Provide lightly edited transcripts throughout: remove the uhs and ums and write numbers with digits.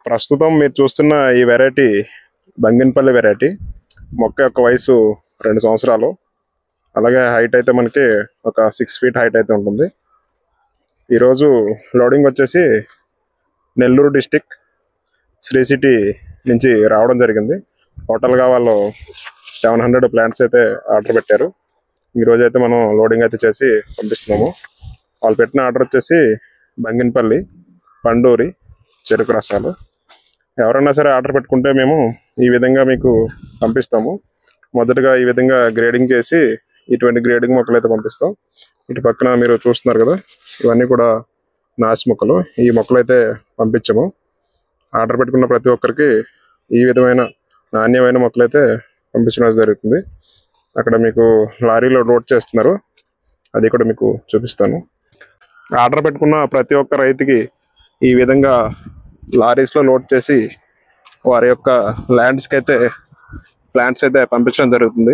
ప్రస్తుతం మీరు చూస్తున్న ఈ వెరైటీ బంగినపల్లి వెరైటీ. మొక్క యొక్క వయసు 2 సంవత్సరాలు. అలాగే హైట్ అయితే మనకి ఒక 6 ఫీట్ హైట్ అయితే ఉంటుంది. ఈరోజు లోడింగ్ వచ్చేసి నెల్లూరు డిస్టిక్ శ్రీ సిటీ నుంచి రావడం జరిగింది. టోటల్గా వాళ్ళు 700 ప్లాంట్స్ అయితే ఆర్డర్ పెట్టారు. ఈరోజు అయితే మనం లోడింగ్ అయితే చేసి పంపిస్తున్నాము. వాళ్ళు పెట్టిన ఆర్డర్ వచ్చేసి బంగినపల్లి, పండూరి చెరుకు రసాలు. ఎవరైనా సరే ఆర్డర్ పెట్టుకుంటే మేము ఈ విధంగా మీకు పంపిస్తాము. మొదటగా ఈ విధంగా గ్రేడింగ్ చేసి ఇటువంటి గ్రేడింగ్ మొక్కలు అయితే పంపిస్తాం. ఇటు పక్కన మీరు చూస్తున్నారు కదా, ఇవన్నీ కూడా నాసి మొక్కలు. ఈ మొక్కలు అయితే పంపించము. ఆర్డర్ పెట్టుకున్న ప్రతి ఒక్కరికి ఈ విధమైన నాణ్యమైన మొక్కలు అయితే పంపించడం జరుగుతుంది. అక్కడ మీకు లారీలో లోడ్ చేస్తున్నారు, అది కూడా మీకు చూపిస్తాను. ఆర్డర్ పెట్టుకున్న ప్రతి ఒక్క రైతుకి ఈ విధంగా లారీస్లో లోడ్ చేసి వారి యొక్క ల్యాండ్స్కి అయితే ప్లాంట్స్ అయితే పంపించడం జరుగుతుంది.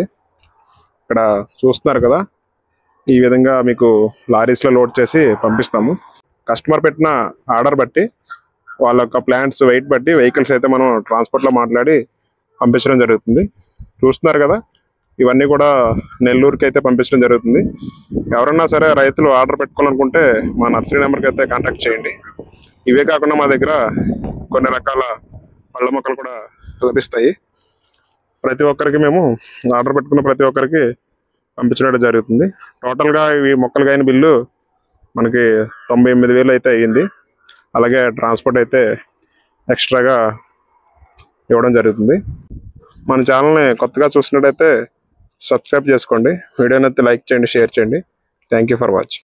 ఇక్కడ చూస్తున్నారు కదా, ఈ విధంగా మీకు లారీస్లో లోడ్ చేసి పంపిస్తాము. కస్టమర్ పెట్టిన ఆర్డర్ బట్టి వాళ్ళ యొక్క ప్లాంట్స్ వెయిట్ బట్టి వెహికల్స్ అయితే మనం ట్రాన్స్పోర్ట్లో మాట్లాడి పంపించడం జరుగుతుంది. చూస్తున్నారు కదా, ఇవన్నీ కూడా నెల్లూరుకి అయితే పంపించడం జరుగుతుంది. ఎవరన్నా సరే రైతులు ఆర్డర్ పెట్టుకోవాలనుకుంటే మా నర్సరీ నెంబర్కి అయితే కాంటాక్ట్ చేయండి. ఇవే కాకుండా మా దగ్గర కొన్ని రకాల పళ్ళ మొక్కలు కూడా లభిస్తాయి. ప్రతి ఒక్కరికి మేము ఆర్డర్ పెట్టుకున్న ప్రతి ఒక్కరికి పంపించడం జరుగుతుంది. టోటల్గా ఇవి మొక్కలు అయిన బిల్లు మనకి 98,000 అయితే అయ్యింది. అలాగే ట్రాన్స్పోర్ట్ అయితే ఎక్స్ట్రాగా ఇవ్వడం జరుగుతుంది. మన ఛానల్ని కొత్తగా చూసినట్టయితే సబ్స్క్రైబ్ చేసుకోండి. వీడియోని అయితే లైక్ చేయండి, షేర్ చేయండి. Thank you for watching.